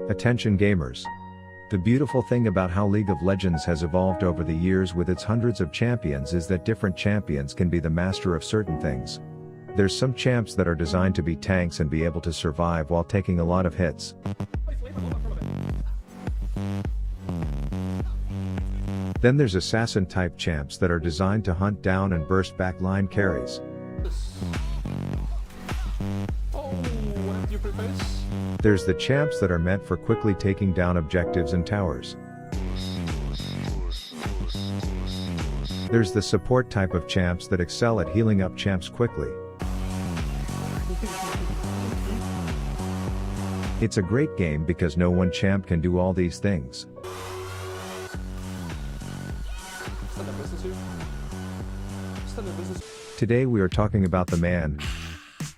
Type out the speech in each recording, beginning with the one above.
Attention gamers. The beautiful thing about how League of Legends has evolved over the years with its hundreds of champions is that different champions can be the master of certain things. There's some champs that are designed to be tanks and be able to survive while taking a lot of hits. Then there's assassin type champs that are designed to hunt down and burst back line carries. There's the champs that are meant for quickly taking down objectives and towers. There's the support type of champs that excel at healing up champs quickly. It's a great game because no one champ can do all these things. Today we are talking about the man,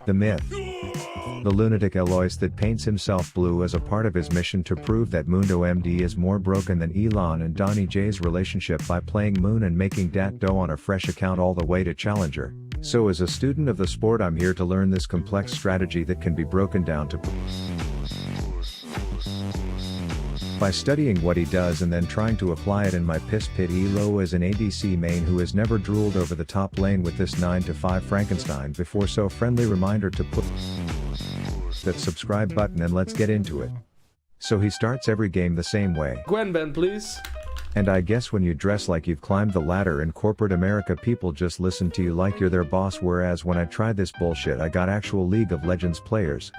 the myth, the lunatic Eloise that paints himself blue as a part of his mission to prove that Mundo MD is more broken than Elon and Donnie J's relationship by playing Moon and making dat dough on a fresh account all the way to Challenger. So as a student of the sport, I'm here to learn this complex strategy that can be broken down to by studying what he does and then trying to apply it in my piss pit elo as an ADC main who has never drooled over the top lane with this 9 to 5 Frankenstein before. So friendly reminder to put that subscribe button and let's get into it. So he starts every game the same way. Gwen Ben, please. And I guess when you dress like you've climbed the ladder in corporate America, people just listen to you like you're their boss, whereas when I tried this bullshit I got actual League of Legends players.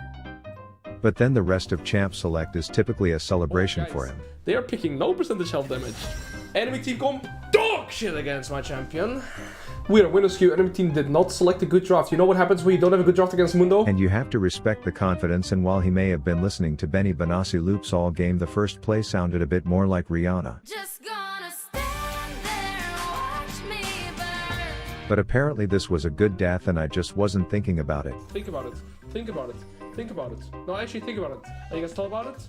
But then the rest of Champ Select is typically a celebration for him. They are picking no percentage health damage. Enemy team comp dog shit against my champion. We are winner's queue. Enemy team did not select a good draft. You know what happens when you don't have a good draft against Mundo? And you have to respect the confidence, and while he may have been listening to Benny Benassi loops all game, the first play sounded a bit more like Rihanna. Just gonna stand there and watch me burn. But apparently this was a good death and I just wasn't thinking about it. Think about it. Think about it. Think about it. No, actually think about it. Are you guys thought about it?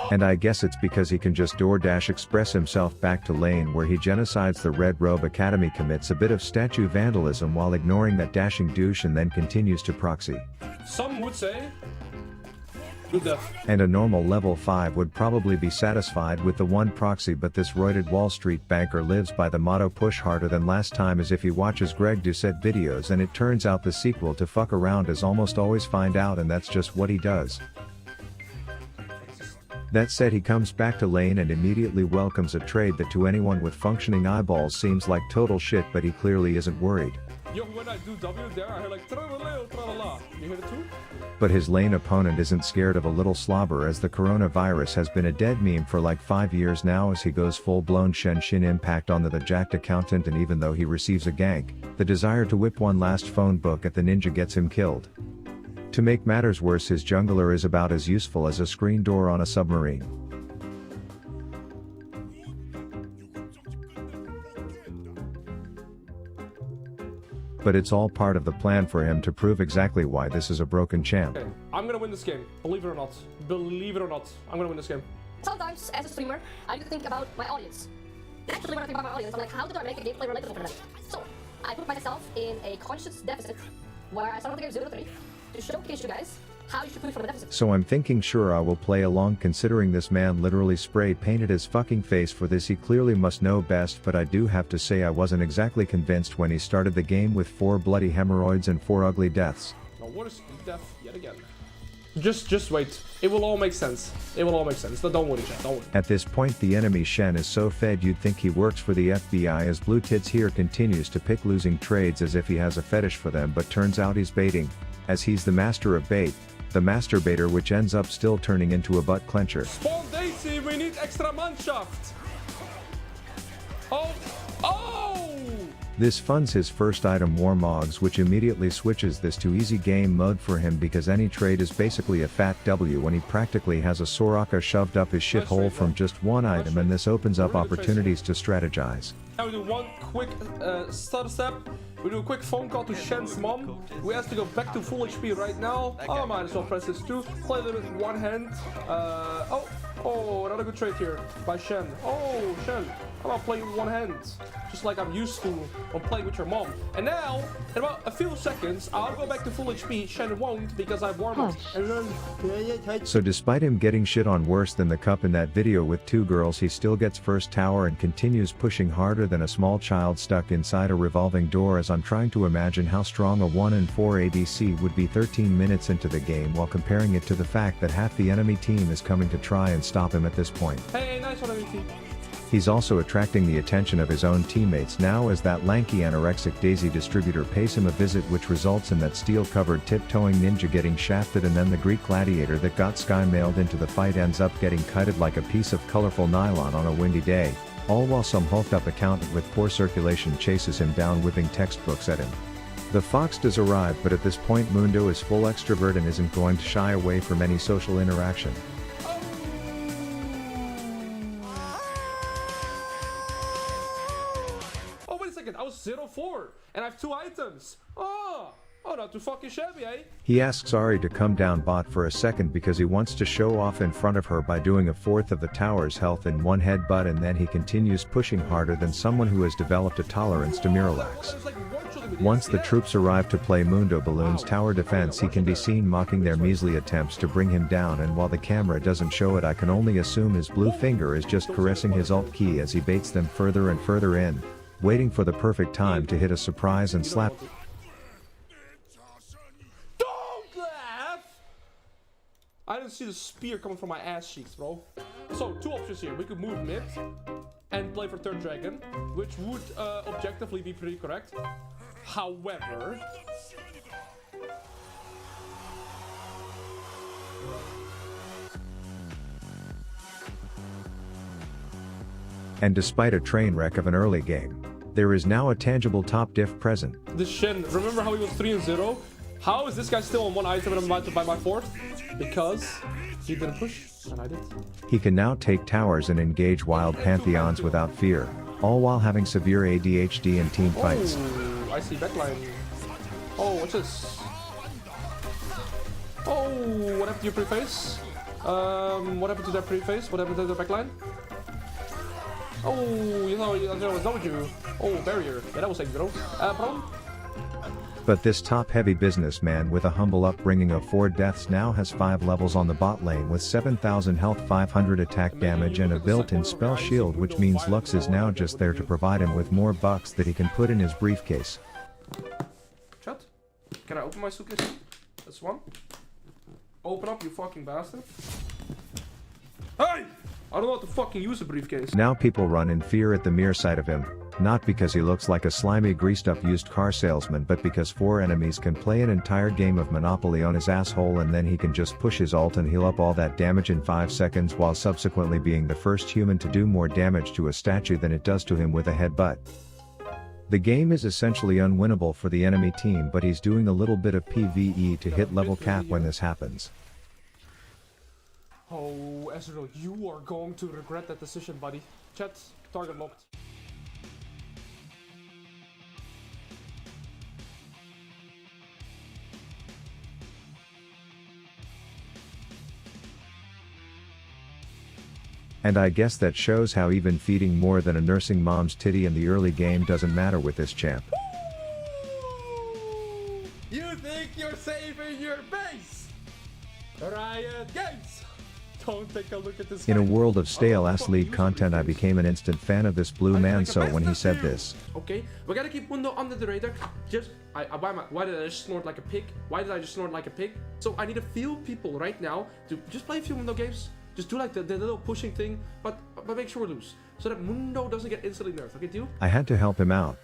And I guess it's because he can just DoorDash express himself back to lane where he genocides the Red Robe Academy, commits a bit of statue vandalism while ignoring that dashing douche, and then continues to proxy. Some would say good death. And a normal level 5 would probably be satisfied with the one proxy, but this roided Wall Street banker lives by the motto push harder than last time, as if he watches Greg Doucette videos and it turns out the sequel to fuck around is almost always find out, and that's just what he does. That said, he comes back to lane and immediately welcomes a trade that to anyone with functioning eyeballs seems like total shit, but he clearly isn't worried. Yo, when I do W there, I hear like tra-la-la, tra-la-la. You hear it too? But his lane opponent isn't scared of a little slobber, as the coronavirus has been a dead meme for like 5 years now, as he goes full-blown Shin impact on the jacked accountant, and even though he receives a gank, the desire to whip one last phone book at the ninja gets him killed. To make matters worse, his jungler is about as useful as a screen door on a submarine. But it's all part of the plan for him to prove exactly why this is a broken champ. Okay, I'm gonna win this game. Believe it or not. Believe it or not. I'm gonna win this game. Sometimes, as a streamer, I need to think about my audience. Actually, when I think about my audience, I'm like, how do I make a gameplay relatable for them? So, I put myself in a conscious deficit, where I started the game 0 to 3, to showcase you guys how you should play from a deficit. So I'm thinking sure I will play along, considering this man literally spray painted his fucking face for this. He clearly must know best, but I do have to say I wasn't exactly convinced when he started the game with 4 bloody hemorrhoids and 4 ugly deaths. Now what is death yet again? Just wait. It will all make sense. It will all make sense. Don't worry, chat. Don't worry. At this point the enemy Shen is so fed you'd think he works for the FBI, as Blue Tits here continues to pick losing trades as if he has a fetish for them, but turns out he's baiting, as he's the master of bait, the masturbator, which ends up still turning into a butt clencher. Spawn Daisy, we need extra Mannschaft. Oh! This funds his first item Warmogs, which immediately switches this to easy game mode for him, because any trade is basically a fat W when he practically has a Soraka shoved up his shithole from just one item, and this opens up opportunities to strategize. Now we do one quick stutter step. We do a quick phone call to Shen's mom. We have to go back to full HP right now. Oh, might as well press this too. Play a little bit with one hand. Oh, another good trade here by Shen. Oh, Shen. I'm not playing with one hand, just like I'm used to when playing with your mom. And now, in about a few seconds, I'll go back to full HP. Shen won't because I've warmed it. So despite him getting shit on worse than the cup in that video with 2 girls, he still gets first tower and continues pushing harder than a small child stuck inside a revolving door, as I'm trying to imagine how strong a 1 in 4 ADC would be 13 minutes into the game, while comparing it to the fact that half the enemy team is coming to try and stop him at this point. Hey, nice one, MVP. He's also attracting the attention of his own teammates now, as that lanky anorexic Daisy distributor pays him a visit, which results in that steel-covered tiptoeing ninja getting shafted, and then the Greek gladiator that got sky-mailed into the fight ends up getting kited like a piece of colorful nylon on a windy day, all while some hulked-up accountant with poor circulation chases him down whipping textbooks at him. The Fox does arrive, but at this point Mundo is full extrovert and isn't going to shy away from any social interaction. I was 0-4, and I have 2 items. Oh, not too fucking shabby, eh? He asks Ari to come down bot for a second because he wants to show off in front of her by doing a fourth of the tower's health in one headbutt, and then he continues pushing harder than someone who has developed a tolerance to Miralax. Once the troops arrive to play Mundo Balloon's tower defense, he can be seen mocking their measly attempts to bring him down, and while the camera doesn't show it, I can only assume his blue finger is just caressing his alt key as he baits them further and further in, waiting for the perfect time to hit a surprise and slap. Don't laugh! I didn't see the spear coming from my ass cheeks, bro. So, 2 options here. We could move mid and play for third dragon, which would objectively be pretty correct. However... And despite a train wreck of an early game, there is now a tangible top diff present. The Shen, remember how he was 3-0? How is this guy still on 1 item and I'm about to buy my 4th? Because he didn't push, and I did. He can now take towers and engage wild pantheons without fear, all while having severe ADHD in team fights. Oh, I see backline. Oh, what's this? Oh, what happened to your preface? What happened to their preface? What happened to their backline? Oh, you know, what's wrong with you? Oh, barrier. Yeah, that was like, bro. Problem? But this top-heavy businessman with a humble upbringing of 4 deaths now has 5 levels on the bot lane with 7,000 health, 500 attack damage, and a built-in spell shield, which means Lux is now just there to provide him with more bucks that he can put in his briefcase. Chat? Can I open my suitcase? That's 1. Open up, you fucking bastard. Hey! I don't know how to fucking use a briefcase. Now people run in fear at the mere sight of him, not because he looks like a slimy greased-up used car salesman, but because 4 enemies can play an entire game of Monopoly on his asshole, and then he can just push his ult and heal up all that damage in 5 seconds, while subsequently being the first human to do more damage to a statue than it does to him with a headbutt. The game is essentially unwinnable for the enemy team, but he's doing a little bit of PvE to hit level cap when this happens. Oh, Ezreal, you are going to regret that decision, buddy. Chat, target locked. And I guess that shows how even feeding more than a nursing mom's titty in the early game doesn't matter with this champ. You think you're safe in your base? Riot Games! Don't take a look at this. In a world of stale ass league content, I became an instant fan of this blue man, so when he said this. Okay, we gotta keep Mundo under the radar. Why did I just snort like a pig? Why did I just snort like a pig? So I need a few people right now to just play a few Mundo games. Just do like the little pushing thing, but make sure we lose. So that Mundo doesn't get instantly nerfed, okay, deal? I had to help him out.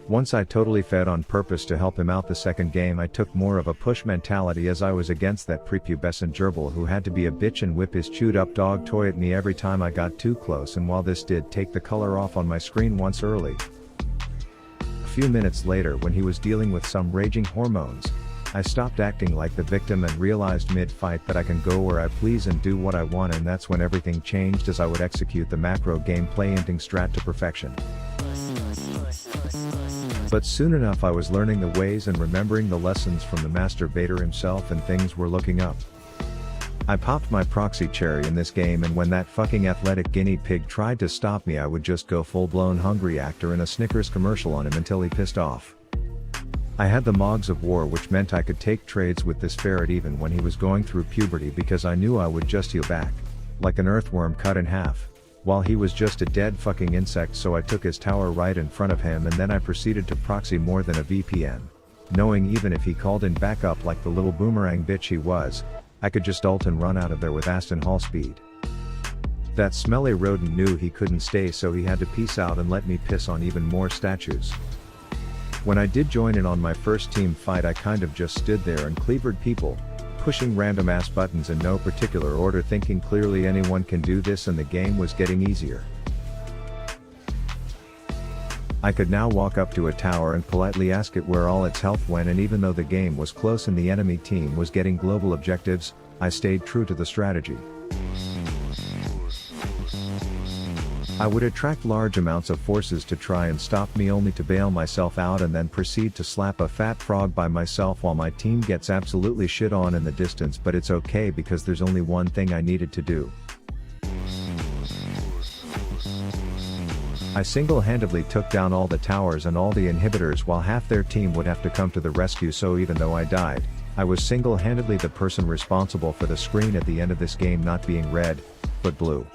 Once I totally fed on purpose to help him out the second game, I took more of a push mentality, as I was against that prepubescent gerbil who had to be a bitch and whip his chewed up dog toy at me every time I got too close, and while this did take the color off on my screen once early, a few minutes later when he was dealing with some raging hormones, I stopped acting like the victim and realized mid-fight that I can go where I please and do what I want, and that's when everything changed, as I would execute the macro gameplay inting strat to perfection. But soon enough I was learning the ways and remembering the lessons from the masturbator himself, and things were looking up. I popped my proxy cherry in this game, and when that fucking athletic guinea pig tried to stop me I would just go full-blown hungry actor in a Snickers commercial on him until he pissed off. I had the Mogs of War, which meant I could take trades with this ferret even when he was going through puberty, because I knew I would just heal back. Like an earthworm cut in half. While he was just a dead fucking insect, so I took his tower right in front of him, and then I proceeded to proxy more than a VPN. Knowing even if he called in backup like the little boomerang bitch he was, I could just ult and run out of there with Aston Hall speed. That smelly rodent knew he couldn't stay, so he had to peace out and let me piss on even more statues. When I did join in on my first team fight, I kind of just stood there and cleavered people, pushing random ass buttons in no particular order, thinking clearly anyone can do this, and the game was getting easier. I could now walk up to a tower and politely ask it where all its health went, and even though the game was close and the enemy team was getting global objectives, I stayed true to the strategy. I would attract large amounts of forces to try and stop me, only to bail myself out and then proceed to slap a fat frog by myself while my team gets absolutely shit on in the distance, but it's okay because there's only one thing I needed to do. I single-handedly took down all the towers and all the inhibitors while half their team would have to come to the rescue, so even though I died, I was single-handedly the person responsible for the screen at the end of this game not being red, but blue.